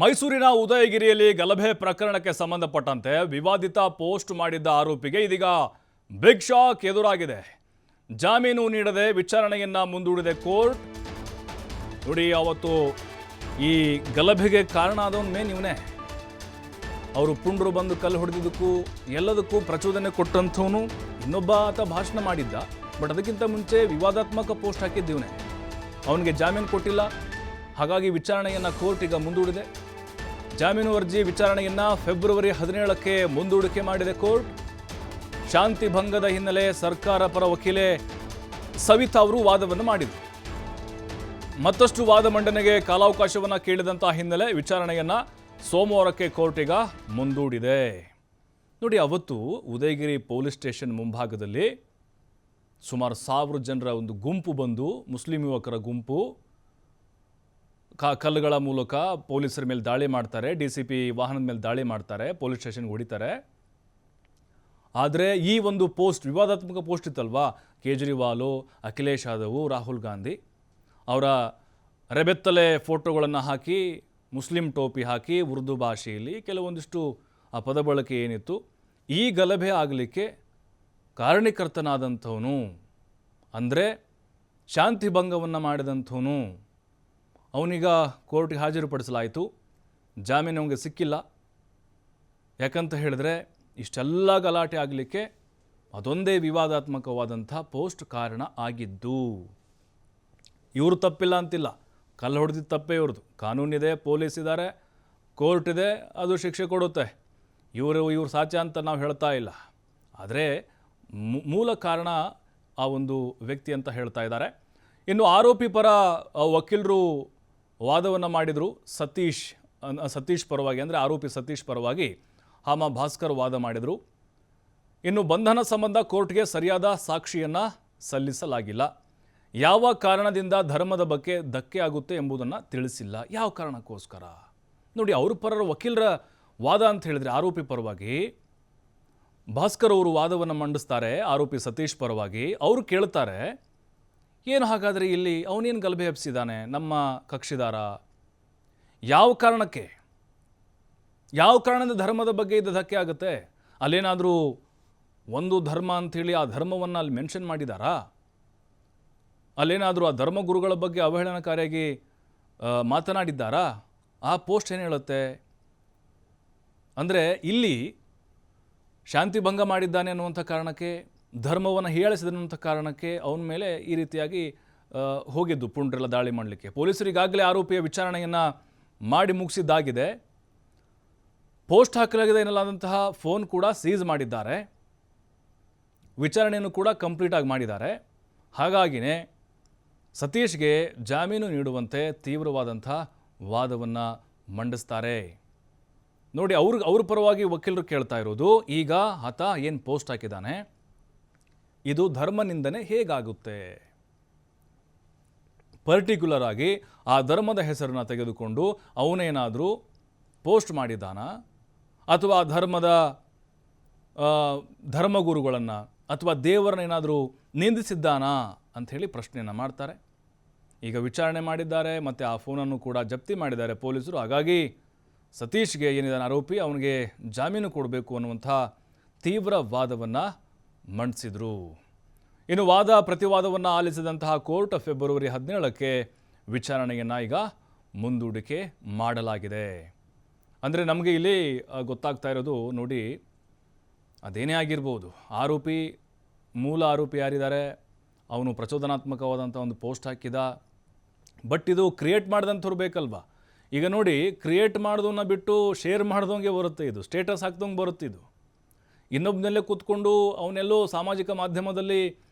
ಮೈಸೂರಿನ ಉದಯಗಿರಿಯಲ್ಲಿ ಗಲಭೆ ಪ್ರಕರಣಕ್ಕೆ ಸಂಬಂಧಪಟ್ಟಂತೆ ವಿವಾದಿತ ಪೋಸ್ಟ್ ಮಾಡಿದ್ದ ಆರೋಪಿಗೆ ಇದೀಗ ಬಿಗ್ ಶಾಕ್ ಎದುರಾಗಿದೆ. ಜಾಮೀನು ನೀಡದೆ ವಿಚಾರಣೆಯನ್ನ ಮುಂದೂಡಿದೆ ಕೋರ್ಟ್. ನೋಡಿ, ಅವತ್ತು ಈ ಗಲಭೆಗೆ ಕಾರಣ ಆದವನ್ ಮೇನ್ ಇವನೇ. ಅವರು ಪುಂಡ್ರು ಬಂದು ಕಲ್ಲು ಹೊಡೆದಿದ್ದಕ್ಕೂ ಎಲ್ಲದಕ್ಕೂ ಪ್ರಚೋದನೆ ಕೊಟ್ಟಂಥವನು ಇನ್ನೊಬ್ಬ ಆತ ಭಾಷಣ ಮಾಡಿದ್ದ. ಬಟ್ ಅದಕ್ಕಿಂತ ಮುಂಚೆ ವಿವಾದಾತ್ಮಕ ಪೋಸ್ಟ್ ಹಾಕಿದ್ದೀವನೇ. ಅವನಿಗೆ ಜಾಮೀನು ಕೊಟ್ಟಿಲ್ಲ, ಹಾಗಾಗಿ ವಿಚಾರಣೆಯನ್ನು ಕೋರ್ಟ್ ಈಗ ಮುಂದೂಡಿದೆ. ಜಾಮೀನು ಅರ್ಜಿ ವಿಚಾರಣೆಯನ್ನು ಫೆಬ್ರವರಿ 17ಕ್ಕೆ ಮುಂದೂಡಿಕೆ ಮಾಡಿದೆ ಕೋರ್ಟ್. ಶಾಂತಿ ಭಂಗದ ಹಿನ್ನೆಲೆ ಸರ್ಕಾರ ಪರ ವಕೀಲೆ ಸವಿತಾ ಅವರು ವಾದವನ್ನು ಮಾಡಿದರು. ಮತ್ತಷ್ಟು ವಾದ ಮಂಡನೆಗೆ ಕಾಲಾವಕಾಶವನ್ನು ಕೇಳಿದಂತಹ ಹಿನ್ನೆಲೆ ವಿಚಾರಣೆಯನ್ನು ಸೋಮವಾರಕ್ಕೆ ಕೋರ್ಟ್ ಈಗ ಮುಂದೂಡಿದೆ. ನೋಡಿ, ಅವತ್ತು ಉದಯಗಿರಿ ಪೊಲೀಸ್ ಸ್ಟೇಷನ್ ಮುಂಭಾಗದಲ್ಲಿ ಸುಮಾರು 1000 ಜನರ ಒಂದು ಗುಂಪು ಬಂದು, ಮುಸ್ಲಿಂ ಯುವಕರ ಗುಂಪು ಕಲ್ಲುಗಳ ಮೂಲಕ ಪೊಲೀಸರ ಮೇಲೆ ದಾಳಿ ಮಾಡ್ತಾರೆ, DCP ವಾಹನದ ಮೇಲೆ ದಾಳಿ ಮಾಡ್ತಾರೆ, ಪೊಲೀಸ್ ಸ್ಟೇಷನ್ಗೆ ಹೊಡಿತಾರೆ. ಆದರೆ ಈ ಒಂದು ಪೋಸ್ಟ್, ವಿವಾದಾತ್ಮಕ ಪೋಸ್ಟ್ ಇತ್ತಲ್ವಾ, ಕೇಜ್ರಿವಾಲು, ಅಖಿಲೇಶ್ ಯಾದವ್, ರಾಹುಲ್ ಗಾಂಧಿ ಅವರ ರೆಬೆತ್ತಲೆ ಫೋಟೋಗಳನ್ನು ಹಾಕಿ, ಮುಸ್ಲಿಂ ಟೋಪಿ ಹಾಕಿ, ಉರ್ದು ಭಾಷೆಯಲ್ಲಿ ಕೆಲವೊಂದಿಷ್ಟು ಆ ಪದ ಬಳಕೆ ಏನಿತ್ತು, ಈ ಗಲಭೆ ಆಗಲಿಕ್ಕೆ ಕಾರಣೀಕರ್ತನಾದಂಥವನು, ಅಂದರೆ ಶಾಂತಿ ಭಂಗವನ್ನು ಮಾಡಿದಂಥವನು, ಅವನೀಗ ಕೋರ್ಟ್ಗೆ ಹಾಜರುಪಡಿಸಲಾಯಿತು. ಜಾಮೀನು ಅವನಿಗೆ ಸಿಕ್ಕಿಲ್ಲ. ಯಾಕಂತ ಹೇಳಿದ್ರೆ ಇಷ್ಟೆಲ್ಲ ಗಲಾಟೆ ಆಗಲಿಕ್ಕೆ ಅದೊಂದೇ ವಿವಾದಾತ್ಮಕವಾದಂಥ ಪೋಸ್ಟ್ ಕಾರಣ ಆಗಿದ್ದು. ಇವರು ತಪ್ಪಿಲ್ಲ ಅಂತಿಲ್ಲ, ಕಲ್ಲು ಹೊಡೆದಿದ್ದ ತಪ್ಪೇ ಇವ್ರದ್ದು. ಕಾನೂನಿದೆ, ಪೊಲೀಸ್ ಇದ್ದಾರೆ, ಕೋರ್ಟ್ ಇದೆ, ಅದು ಶಿಕ್ಷೆ ಕೊಡುತ್ತೆ. ಇವರು ಸಾಚ ಅಂತ ನಾವು ಹೇಳ್ತಾ ಇಲ್ಲ. ಆದರೆ ಮೂಲ ಕಾರಣ ಆ ಒಂದು ವ್ಯಕ್ತಿ ಅಂತ ಹೇಳ್ತಾ ಇದ್ದಾರೆ. ಇನ್ನು ಆರೋಪಿ ಪರ ವಕೀಲರು ವಾದವನ್ನು ಮಾಡಿದರು. ಸತೀಶ್ ಪರವಾಗಿ, ಅಂದರೆ ಆರೋಪಿ ಸತೀಶ್ ಪರವಾಗಿ ಹಾಮ ಭಾಸ್ಕರ್ ವಾದ ಮಾಡಿದರು. ಇನ್ನು ಬಂಧನ ಸಂಬಂಧ ಕೋರ್ಟ್ಗೆ ಸರಿಯಾದ ಸಾಕ್ಷಿಯನ್ನು ಸಲ್ಲಿಸಲಾಗಿಲ್ಲ. ಯಾವ ಕಾರಣದಿಂದ ಧರ್ಮದ ಬಗ್ಗೆ ಧಕ್ಕೆ ಆಗುತ್ತೆ ಎಂಬುದನ್ನು ತಿಳಿಸಿಲ್ಲ. ಯಾವ ಕಾರಣಕ್ಕೋಸ್ಕರ ನೋಡಿ, ಅವ್ರ ಪರರ ವಕೀಲರ ವಾದ ಅಂತ ಹೇಳಿದರೆ ಆರೋಪಿ ಪರವಾಗಿ ಭಾಸ್ಕರ್ ಅವರು ವಾದವನ್ನು ಮಂಡಿಸ್ತಾರೆ. ಆರೋಪಿ ಸತೀಶ್ ಪರವಾಗಿ ಅವರು ಕೇಳ್ತಾರೆ, ಏನು ಹಾಗಾದರೆ ಇಲ್ಲಿ ಅವನೇನು ಗಲಭೆ ಎಬ್ಸಿದ್ದಾನೆ, ನಮ್ಮ ಕಕ್ಷಿದಾರ, ಯಾವ ಕಾರಣದಿಂದ ಧರ್ಮದ ಬಗ್ಗೆ ಇದು ಧಕ್ಕೆ ಆಗುತ್ತೆ? ಅಲ್ಲೇನಾದರೂ ಒಂದು ಧರ್ಮ ಅಂಥೇಳಿ ಆ ಧರ್ಮವನ್ನು ಅಲ್ಲಿ ಮೆನ್ಷನ್ ಮಾಡಿದಾರಾ? ಅಲ್ಲೇನಾದರೂ ಆ ಧರ್ಮಗುರುಗಳ ಬಗ್ಗೆ ಅವಹೇಳನಕಾರಿಯಾಗಿ ಮಾತನಾಡಿದ್ದಾರಾ? ಆ ಪೋಸ್ಟ್ ಏನು ಹೇಳುತ್ತೆ? ಅಂದರೆ ಇಲ್ಲಿ ಶಾಂತಿ ಭಂಗ ಮಾಡಿದ್ದಾನೆ ಅನ್ನುವಂಥ ಕಾರಣಕ್ಕೆ, ಧರ್ಮವನ್ನು ಹೀಯಾಳಿಸಿದನ್ನುವಂಥ ಕಾರಣಕ್ಕೆ ಅವನ ಮೇಲೆ ಈ ರೀತಿಯಾಗಿ ಹೋಗಿದ್ದು ಪುಂಡ್ರೆಲ್ಲ ದಾಳಿ ಮಾಡಲಿಕ್ಕೆ. ಪೊಲೀಸರಿಗಾಗಲೇ ಆರೋಪಿಯ ವಿಚಾರಣೆಯನ್ನು ಮಾಡಿ ಮುಗಿಸಿದ್ದಾಗಿದೆ. ಪೋಸ್ಟ್ ಹಾಕಲಾಗಿದೆ ಎನ್ನಲಾದಂತಹ ಫೋನ್ ಕೂಡ ಸೀಸ್ ಮಾಡಿದ್ದಾರೆ. ವಿಚಾರಣೆಯನ್ನು ಕೂಡ ಕಂಪ್ಲೀಟಾಗಿ ಮಾಡಿದ್ದಾರೆ. ಹಾಗಾಗಿನೇ ಸತೀಶ್ಗೆ ಜಾಮೀನು ನೀಡುವಂತೆ ತೀವ್ರವಾದಂಥ ವಾದವನ್ನು ಮಂಡಿಸ್ತಾರೆ. ನೋಡಿ, ಅವ್ರ ಪರವಾಗಿ ವಕೀಲರು ಕೇಳ್ತಾ ಇರೋದು, ಈಗ ಆತ ಏನು ಪೋಸ್ಟ್ ಹಾಕಿದ್ದಾನೆ, ಇದು ಧರ್ಮ ನಿಂದನೆ ಹೇಗಾಗುತ್ತೆ? ಪರ್ಟಿಕ್ಯುಲರ್ ಆಗಿ ಆ ಧರ್ಮದ ಹೆಸರನ್ನು ತೆಗೆದುಕೊಂಡು ಅವನೇನಾದರೂ ಪೋಸ್ಟ್ ಮಾಡಿದ್ದಾನಾ, ಅಥವಾ ಧರ್ಮದ ಧರ್ಮಗುರುಗಳನ್ನು ಅಥವಾ ದೇವರನ್ನೇನಾದರೂ ನಿಂದಿಸಿದ್ದಾನಾ ಅಂಥೇಳಿ ಪ್ರಶ್ನೆಯನ್ನು ಮಾಡ್ತಾರೆ. ಈಗ ವಿಚಾರಣೆ ಮಾಡಿದ್ದಾರೆ, ಮತ್ತು ಆ ಫೋನನ್ನು ಕೂಡ ಜಪ್ತಿ ಮಾಡಿದ್ದಾರೆ ಪೊಲೀಸರು. ಹಾಗಾಗಿ ಸತೀಶ್ಗೆ ಏನಿದ್ದಾನೆ ಆರೋಪಿ, ಅವನಿಗೆ ಜಾಮೀನು ಕೊಡಬೇಕು ಅನ್ನುವಂಥ ತೀವ್ರ ವಾದವನ್ನು ಮಂಡಿಸಿದರು. ಇನ್ನು ವಾದ ಪ್ರತಿವಾದವನ್ನು ಆಲಿಸಿದಂತಹ ಕೋರ್ಟ್ ಫೆಬ್ರವರಿ 17ಕ್ಕೆ ವಿಚಾರಣೆಯನ್ನು ಈಗ ಮುಂದೂಡಿಕೆ ಮಾಡಲಾಗಿದೆ. ಅಂದರೆ ನಮಗೆ ಇಲ್ಲಿ ಗೊತ್ತಾಗ್ತಾ ಇರೋದು, ನೋಡಿ, ಅದೇನೇ ಆಗಿರ್ಬೋದು, ಮೂಲ ಆರೋಪಿ ಯಾರಿದ್ದಾರೆ, ಅವನು ಪ್ರಚೋದನಾತ್ಮಕವಾದಂಥ ಒಂದು ಪೋಸ್ಟ್ ಹಾಕಿದ. ಬಟ್ ಇದು ಕ್ರಿಯೇಟ್ ಮಾಡಿದಂಥವ್ರು ಬೇಕಲ್ವಾ? ಈಗ ನೋಡಿ, ಕ್ರಿಯೇಟ್ ಮಾಡೋದನ್ನ ಬಿಟ್ಟು ಶೇರ್ ಮಾಡ್ದಂಗೆ ಬರುತ್ತೆ, ಇದು ಸ್ಟೇಟಸ್ ಹಾಕ್ದಂಗೆ ಬರುತ್ತೆ. ಇದು ಇನ್ನೊಬ್ಬನಲ್ಲೇ ಕೂತ್ಕೊಂಡು ಅವನೆಲ್ಲೋ ಸಾಮಾಜಿಕ ಮಾಧ್ಯಮದಲ್ಲಿ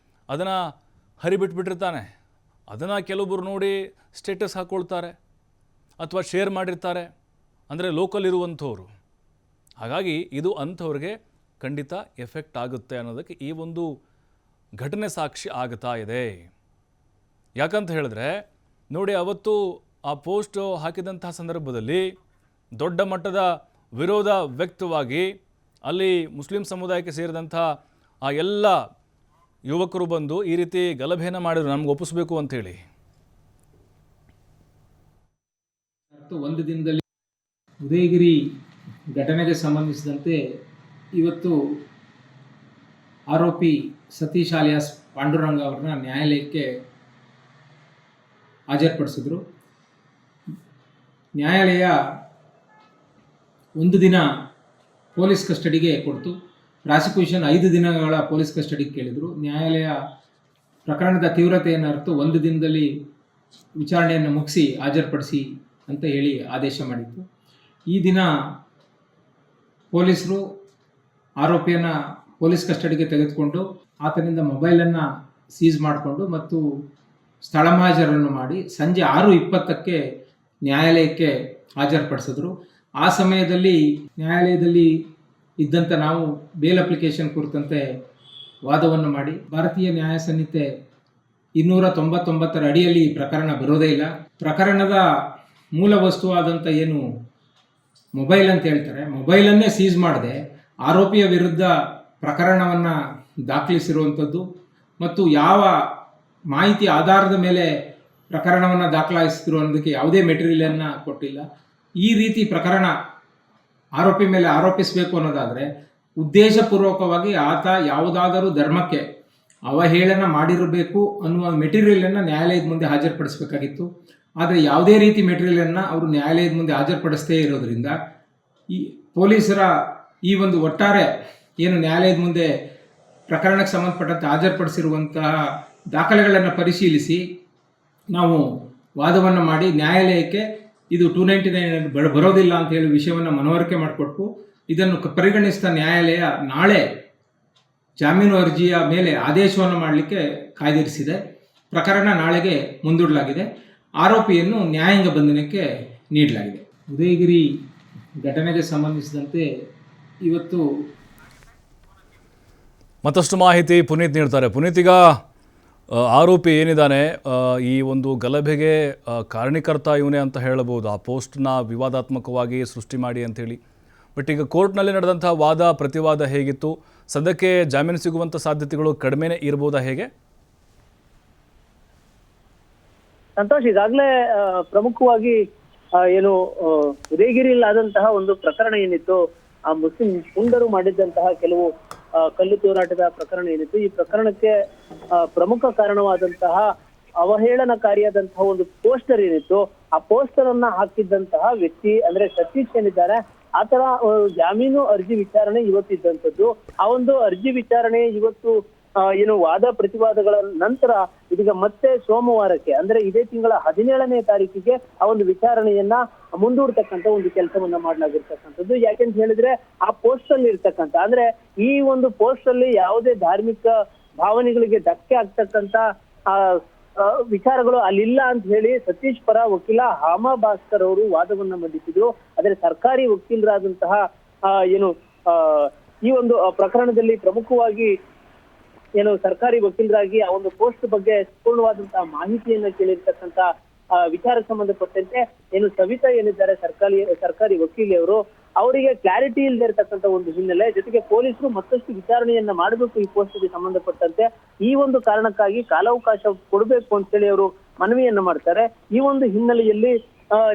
ಅದನ್ನು ಹರಿಬಿಟ್ಬಿಟ್ಟಿರ್ತಾನೆ. ಅದನ್ನು ಕೆಲವೊಬ್ಬರು ನೋಡಿ ಸ್ಟೇಟಸ್ ಹಾಕ್ಕೊಳ್ತಾರೆ ಅಥವಾ ಶೇರ್ ಮಾಡಿರ್ತಾರೆ, ಅಂದರೆ ಲೋಕಲ್ ಇರುವಂಥವ್ರು. ಹಾಗಾಗಿ ಇದು ಅಂಥವ್ರಿಗೆ ಖಂಡಿತ ಎಫೆಕ್ಟ್ ಆಗುತ್ತೆ ಅನ್ನೋದಕ್ಕೆ ಈ ಒಂದು ಘಟನೆ ಸಾಕ್ಷಿ ಆಗ್ತಾ ಇದೆ. ಯಾಕಂತ ಹೇಳಿದ್ರೆ ನೋಡಿ, ಅವತ್ತು ಆ ಪೋಸ್ಟ್ ಹಾಕಿದಂತಹ ಸಂದರ್ಭದಲ್ಲಿ ದೊಡ್ಡ ಮಟ್ಟದ ವಿರೋಧ ವ್ಯಕ್ತವಾಗಿ ಅಲ್ಲಿ ಮುಸ್ಲಿಂ ಸಮುದಾಯಕ್ಕೆ ಸೇರಿದಂಥ ಆ ಎಲ್ಲ ಯುವಕರು ಬಂದು ಈ ರೀತಿ ಗಲಭೆಯನ್ನು ಮಾಡಿದ್ರು, ನಮ್ಗೆ ಒಪ್ಪಿಸಬೇಕು ಅಂಥೇಳಿ. ಒಂದು ದಿನದಲ್ಲಿ ಉದಯಗಿರಿ ಘಟನೆಗೆ ಸಂಬಂಧಿಸಿದಂತೆ ಇವತ್ತು ಆರೋಪಿ ಸತೀಶ್ ಆಲಿಯಾಸ್ ಪಾಂಡುರಂಗ ಅವರನ್ನ ನ್ಯಾಯಾಲಯಕ್ಕೆ ಹಾಜರುಪಡಿಸಿದ್ರು. ನ್ಯಾಯಾಲಯ ಒಂದು ದಿನ ಪೊಲೀಸ್ ಕಸ್ಟಡಿಗೆ ಕೊಡ್ತು. ಪ್ರಾಸಿಕ್ಯೂಷನ್ 5 ದಿನಗಳ ಪೊಲೀಸ್ ಕಸ್ಟಡಿಗೆ ಕೇಳಿದರು. ನ್ಯಾಯಾಲಯ ಪ್ರಕರಣದ ತೀವ್ರತೆಯನ್ನು ಅರಿತು ಒಂದು ದಿನದಲ್ಲಿ ವಿಚಾರಣೆಯನ್ನು ಮುಗಿಸಿ ಹಾಜರುಪಡಿಸಿ ಅಂತ ಹೇಳಿ ಆದೇಶ ಮಾಡಿತ್ತು. ಈ ದಿನ ಪೊಲೀಸರು ಆರೋಪಿಯನ್ನು ಪೊಲೀಸ್ ಕಸ್ಟಡಿಗೆ ತೆಗೆದುಕೊಂಡು ಆತನಿಂದ ಮೊಬೈಲನ್ನು ಸೀಸ್ ಮಾಡಿಕೊಂಡು ಮತ್ತು ಸ್ಥಳ ಮಹಾಜರನ್ನು ಮಾಡಿ ಸಂಜೆ 6:20ಕ್ಕೆ ನ್ಯಾಯಾಲಯಕ್ಕೆ ಹಾಜರುಪಡಿಸಿದ್ರು. ಆ ಸಮಯದಲ್ಲಿ ನ್ಯಾಯಾಲಯದಲ್ಲಿ ಇದ್ದಂಥ ನಾವು ಬೇಲ್ ಅಪ್ಲಿಕೇಶನ್ ಕುರಿತಂತೆ ವಾದವನ್ನು ಮಾಡಿ ಭಾರತೀಯ ನ್ಯಾಯ ಸಂಹಿತೆ 299ರ ಅಡಿಯಲ್ಲಿ ಪ್ರಕರಣ ಬರೋದೇ ಇಲ್ಲ. ಪ್ರಕರಣದ ಮೂಲ ವಸ್ತುವಾದಂಥ ಏನು ಮೊಬೈಲ್ ಅಂತ ಹೇಳ್ತಾರೆ, ಮೊಬೈಲನ್ನೇ ಸೀಸ್ ಮಾಡದೆ ಆರೋಪಿಯ ವಿರುದ್ಧ ಪ್ರಕರಣವನ್ನು ದಾಖಲಿಸಿರುವಂಥದ್ದು ಮತ್ತು ಯಾವ ಮಾಹಿತಿ ಆಧಾರದ ಮೇಲೆ ಪ್ರಕರಣವನ್ನು ದಾಖಲಿಸಿದ್ರು ಅನ್ನೋದಕ್ಕೆ ಯಾವುದೇ ಮೆಟೀರಿಯಲನ್ನು ಕೊಟ್ಟಿಲ್ಲ. ಈ ರೀತಿ ಪ್ರಕರಣ ಆರೋಪಿ ಮೇಲೆ ಆರೋಪಿಸಬೇಕು ಅನ್ನೋದಾದರೆ ಉದ್ದೇಶಪೂರ್ವಕವಾಗಿ ಆತ ಯಾವುದಾದರೂ ಧರ್ಮಕ್ಕೆ ಅವಹೇಳನ ಮಾಡಿರಬೇಕು ಅನ್ನುವ ಮೆಟೀರಿಯಲನ್ನು ನ್ಯಾಯಾಲಯದ ಮುಂದೆ ಹಾಜರುಪಡಿಸಬೇಕಾಗಿತ್ತು. ಆದರೆ ಯಾವುದೇ ರೀತಿ ಮೆಟೀರಿಯಲನ್ನು ಅವರು ನ್ಯಾಯಾಲಯದ ಮುಂದೆ ಹಾಜರುಪಡಿಸದೇ ಇರೋದರಿಂದ ಈ ಪೊಲೀಸರ ಈ ಒಂದು ಒಟ್ಟಾರೆ ಏನು ನ್ಯಾಯಾಲಯದ ಮುಂದೆ ಪ್ರಕರಣಕ್ಕೆ ಸಂಬಂಧಪಟ್ಟಂತೆ ಹಾಜರುಪಡಿಸಿರುವಂತಹ ದಾಖಲೆಗಳನ್ನು ಪರಿಶೀಲಿಸಿ ನಾವು ವಾದವನ್ನು ಮಾಡಿ ನ್ಯಾಯಾಲಯಕ್ಕೆ ಇದು 299 ಬರೋದಿಲ್ಲ ಅಂತ ಹೇಳಿ ವಿಷಯವನ್ನು ಮನವರಿಕೆ ಮಾಡಿಕೊಟ್ಟು ಇದನ್ನು ಪರಿಗಣಿಸಿದ ನ್ಯಾಯಾಲಯ ನಾಳೆ ಜಾಮೀನು ಅರ್ಜಿಯ ಮೇಲೆ ಆದೇಶವನ್ನು ಮಾಡಲಿಕ್ಕೆ ಕಾಯ್ದಿರಿಸಿದೆ. ಪ್ರಕರಣ ನಾಳೆಗೆ ಮುಂದೂಡಲಾಗಿದೆ. ಆರೋಪಿಯನ್ನು ನ್ಯಾಯಾಂಗ ಬಂಧನಕ್ಕೆ ನೀಡಲಾಗಿದೆ. ಉದಯಗಿರಿ ಘಟನೆಗೆ ಸಂಬಂಧಿಸಿದಂತೆ ಇವತ್ತು ಮತ್ತಷ್ಟು ಮಾಹಿತಿ ಪುನೀತ್ ನೀಡ್ತಾರೆ. ಪುನೀತ್, ಈಗ ಆರೋಪಿ ಏನಿದ್ದಾನೆ ಈ ಒಂದು ಗಲಭೆಗೆ ಕಾರಣೀಕರ್ತ ಇವನೇ ಅಂತ ಹೇಳಬಹುದು. ಆ ಪೋಸ್ಟ್ನ ವಿವಾದಾತ್ಮಕವಾಗಿ ಸೃಷ್ಟಿ ಮಾಡಿ ಅಂಥೇಳಿ. ಬಟ್ ಈಗ ಕೋರ್ಟ್ನಲ್ಲಿ ನಡೆದಂಥ ವಾದ ಪ್ರತಿವಾದ ಹೇಗಿತ್ತು? ಸದ್ಯಕ್ಕೆ ಜಾಮೀನು ಸಿಗುವಂಥ ಸಾಧ್ಯತೆಗಳು ಕಡಿಮೆನೇ ಇರ್ಬೋದಾ, ಹೇಗೆ? ಸಂತೋಷ್, ಈಗಾಗಲೇ ಪ್ರಮುಖವಾಗಿ ಏನು ಉದಯಗಿರಿಯಲ್ಲಾದಂತಹ ಒಂದು ಪ್ರಕರಣ ಏನಿತ್ತು, ಆ ಮುಸ್ಲಿಂ ಪುಂಡರು ಮಾಡಿದ್ದಂತಹ ಕೆಲವು ಕಲ್ಲು ತೂರಾಟದ ಪ್ರಕರಣ ಏನಿತ್ತು, ಈ ಪ್ರಕರಣಕ್ಕೆ ಪ್ರಮುಖ ಕಾರಣವಾದಂತಹ ಅವಹೇಳನಕಾರಿಯಾದಂತಹ ಒಂದು ಪೋಸ್ಟರ್ ಏನಿತ್ತು, ಆ ಪೋಸ್ಟರ್ ಅನ್ನ ಹಾಕಿದ್ದಂತಹ ವ್ಯಕ್ತಿ ಅಂದ್ರೆ ಸತೀಶ್ ಏನಿದ್ದಾರೆ, ಆತರ ಜಾಮೀನು ಅರ್ಜಿ ವಿಚಾರಣೆ ಇವತ್ತಿದ್ದಂಥದ್ದು. ಆ ಒಂದು ಅರ್ಜಿ ವಿಚಾರಣೆ ಇವತ್ತು ಏನು ವಾದ ಪ್ರತಿವಾದಗಳ ನಂತರ ಇದೀಗ ಮತ್ತೆ ಸೋಮವಾರಕ್ಕೆ ಅಂದ್ರೆ ಇದೇ ತಿಂಗಳ 17ನೇ ತಾರೀಕಿಗೆ ಆ ಒಂದು ವಿಚಾರಣೆಯನ್ನ ಮುಂದೂಡ್ತಕ್ಕಂಥ ಒಂದು ಕೆಲಸವನ್ನ ಮಾಡಲಾಗಿರ್ತಕ್ಕಂಥದ್ದು. ಯಾಕೆಂತ ಹೇಳಿದ್ರೆ ಆ ಪೋಸ್ಟ್ ಅಲ್ಲಿ ಇರ್ತಕ್ಕಂಥ ಅಂದ್ರೆ ಈ ಒಂದು ಪೋಸ್ಟ್ ಅಲ್ಲಿ ಯಾವುದೇ ಧಾರ್ಮಿಕ ಭಾವನೆಗಳಿಗೆ ಧಕ್ಕೆ ಆಗ್ತಕ್ಕಂಥ ವಿಚಾರಗಳು ಅಲ್ಲಿಲ್ಲ ಅಂತ ಹೇಳಿ ಸತೀಶ್ ಪರ ವಕೀಲ ಹಾಮಾ ಭಾಸ್ಕರ್ ಅವರು ವಾದವನ್ನ ಮಂಡಿಸಿದ್ರು. ಆದ್ರೆ ಸರ್ಕಾರಿ ವಕೀಲರಾದಂತಹ ಏನು ಈ ಒಂದು ಪ್ರಕರಣದಲ್ಲಿ ಪ್ರಮುಖವಾಗಿ ಏನು ಸರ್ಕಾರಿ ವಕೀಲರಾಗಿ ಆ ಒಂದು ಪೋಸ್ಟ್ ಬಗ್ಗೆ ಸಂಪೂರ್ಣವಾದಂತಹ ಮಾಹಿತಿಯನ್ನ ಕೇಳಿರ್ತಕ್ಕಂಥ ವಿಚಾರಕ್ಕೆ ಸಂಬಂಧಪಟ್ಟಂತೆ ಏನು ಸವಿತಾ ಏನಿದ್ದಾರೆ ಸರ್ಕಾರಿ ವಕೀಲಿಯವರು, ಅವರಿಗೆ ಕ್ಲಾರಿಟಿ ಇಲ್ಲದೆ ಇರತಕ್ಕಂಥ ಒಂದು ಹಿನ್ನೆಲೆ, ಜೊತೆಗೆ ಪೊಲೀಸರು ಮತ್ತಷ್ಟು ವಿಚಾರಣೆಯನ್ನ ಮಾಡಬೇಕು ಈ ಪೋಸ್ಟ್ಗೆ ಸಂಬಂಧಪಟ್ಟಂತೆ, ಈ ಒಂದು ಕಾರಣಕ್ಕಾಗಿ ಕಾಲಾವಕಾಶ ಕೊಡಬೇಕು ಅಂತೇಳಿ ಅವರು ಮನವಿಯನ್ನ ಮಾಡ್ತಾರೆ. ಈ ಒಂದು ಹಿನ್ನೆಲೆಯಲ್ಲಿ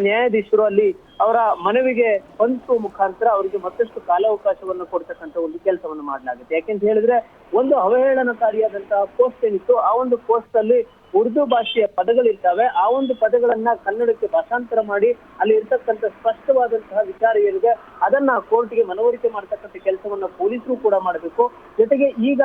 ನ್ಯಾಯಾಧೀಶರು ಅಲ್ಲಿ ಅವರ ಮನವಿಗೆ ಸ್ಪಂದಿಸುವ ಮುಖಾಂತರ ಅವರಿಗೆ ಮತ್ತಷ್ಟು ಕಾಲಾವಕಾಶವನ್ನು ಕೊಡ್ತಕ್ಕಂಥ ಒಂದು ಕೆಲಸವನ್ನು ಮಾಡಲಾಗುತ್ತೆ. ಯಾಕೆಂತ ಹೇಳಿದ್ರೆ ಒಂದು ಅವಹೇಳನಕಾರಿಯಾದಂತಹ ಪೋಸ್ಟ್ ಏನಿತ್ತು, ಆ ಒಂದು ಪೋಸ್ಟ್ ಅಲ್ಲಿ ಉರ್ದು ಭಾಷೆಯ ಪದಗಳಿರ್ತವೆ. ಆ ಒಂದು ಪದಗಳನ್ನ ಕನ್ನಡಕ್ಕೆ ಭಾಷಾಂತರ ಮಾಡಿ ಅಲ್ಲಿ ಇರ್ತಕ್ಕಂಥ ಸ್ಪಷ್ಟವಾದಂತಹ ವಿಚಾರ ಏನಿದೆ ಅದನ್ನ ಕೋರ್ಟ್ಗೆ ಮನವರಿಕೆ ಮಾಡ್ತಕ್ಕಂಥ ಕೆಲಸವನ್ನ ಪೊಲೀಸರು ಕೂಡ ಮಾಡಬೇಕು. ಜೊತೆಗೆ ಈಗ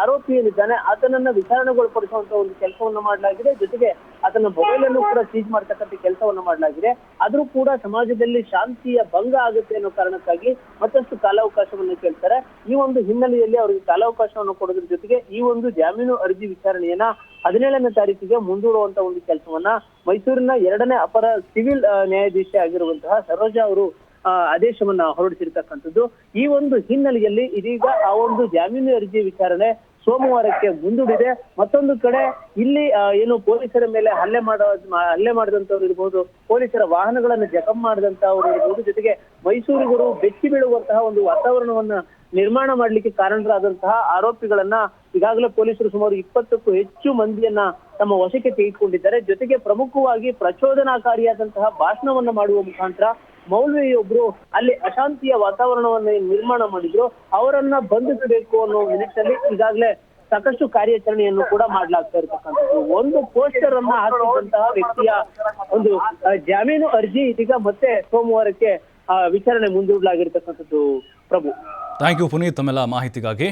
ಆರೋಪಿ ಏನಿದ್ದಾನೆ ಆತನನ್ನ ವಿಚಾರಣೆಗೊಳಪಡಿಸುವಂತ ಒಂದು ಕೆಲಸವನ್ನ ಮಾಡಲಾಗಿದೆ. ಜೊತೆಗೆ ಆತನ ಮೊಬೈಲ್ ಅನ್ನು ಕೂಡ ಸೀಜ್ ಮಾಡ್ತಕ್ಕಂಥ ಕೆಲಸವನ್ನ ಮಾಡಲಾಗಿದೆ. ಆದ್ರೂ ಕೂಡ ಸಮಾಜದಲ್ಲಿ ಶಾಂತಿಯ ಭಂಗ ಆಗುತ್ತೆ ಅನ್ನೋ ಕಾರಣಕ್ಕಾಗಿ ಮತ್ತಷ್ಟು ಕಾಲಾವಕಾಶವನ್ನು ಕೇಳ್ತಾರೆ. ಈ ಒಂದು ಹಿನ್ನೆಲೆಯಲ್ಲಿ ಅವರಿಗೆ ಕಾಲಾವಕಾಶವನ್ನು ಕೊಡೋದ್ರ ಜೊತೆಗೆ ಈ ಒಂದು ಜಾಮೀನು ಅರ್ಜಿ ವಿಚಾರಣೆಯನ್ನ 17ನೇ ತಾರೀಕಿಗೆ ಮುಂದೂಡುವಂತ ಒಂದು ಕೆಲಸವನ್ನ ಮೈಸೂರಿನ 2ನೇ ಅಪರ ಸಿವಿಲ್ ನ್ಯಾಯಾಧೀಶೆ ಆಗಿರುವಂತಹ ಸರೋಜಾ ಅವರು ಆದೇಶವನ್ನ ಹೊರಡಿಸಿರ್ತಕ್ಕಂಥದ್ದು. ಈ ಒಂದು ಹಿನ್ನೆಲೆಯಲ್ಲಿ ಇದೀಗ ಆ ಒಂದು ಜಾಮೀನು ಅರ್ಜಿ ವಿಚಾರಣೆ ಸೋಮವಾರಕ್ಕೆ ಮುಂದೂಡಿದೆ. ಮತ್ತೊಂದು ಕಡೆ ಇಲ್ಲಿ ಏನು ಪೊಲೀಸರ ಮೇಲೆ ಹಲ್ಲೆ ಮಾಡಿದಂತವ್ರು ಇರ್ಬೋದು, ಪೊಲೀಸರ ವಾಹನಗಳನ್ನು ಜಖಂ ಮಾಡಿದಂತವ್ರು ಇರ್ಬೋದು, ಜೊತೆಗೆ ಮೈಸೂರಿಗರು ಬೆಚ್ಚಿ ಬೀಳುವಂತಹ ಒಂದು ವಾತಾವರಣವನ್ನ ನಿರ್ಮಾಣ ಮಾಡ್ಲಿಕ್ಕೆ ಕಾರಣರಾದಂತಹ ಆರೋಪಿಗಳನ್ನ ಈಗಾಗಲೇ ಪೊಲೀಸರು ಸುಮಾರು 20ಕ್ಕೂ ಹೆಚ್ಚು ಮಂದಿಯನ್ನ ತಮ್ಮ ವಶಕ್ಕೆ ತೆಗೆದುಕೊಂಡಿದ್ದಾರೆ. ಜೊತೆಗೆ ಪ್ರಮುಖವಾಗಿ ಪ್ರಚೋದನಾಕಾರಿಯಾದಂತಹ ಭಾಷಣವನ್ನ ಮಾಡುವ ಮುಖಾಂತರ ಮೌಲ್ವಿಯೊಬ್ರು ಅಲ್ಲಿ ಅಶಾಂತಿಯ ವಾತಾವರಣವನ್ನ ನಿರ್ಮಾಣ ಮಾಡಿದ್ರು, ಅವರನ್ನ ಬಂಧಿಸಬೇಕು ಅನ್ನೋ ನಿಟ್ಟಿನಲ್ಲಿ ಈಗಾಗಲೇ ಸಾಕಷ್ಟು ಕಾರ್ಯಾಚರಣೆಯನ್ನು ಕೂಡ ಮಾಡ್ಲಾಗ್ತಾ ಇರ್ತಕ್ಕಂಥದ್ದು. ಒಂದು ಪೋಸ್ಟರ್ ಅನ್ನ ಹಾಕಿದಂತಹ ವ್ಯಕ್ತಿಯ ಒಂದು ಜಾಮೀನು ಅರ್ಜಿ ಇದೀಗ ಮತ್ತೆ ಸೋಮವಾರಕ್ಕೆ ವಿಚಾರಣೆ ಮುಂದೂಡಲಾಗಿರ್ತಕ್ಕಂಥದ್ದು. ಪ್ರಭು, ಥ್ಯಾಂಕ್ ಯು ಪುನೀತ್ ತಮ್ಮೆಲ್ಲ ಮಾಹಿತಿಗಾಗಿ.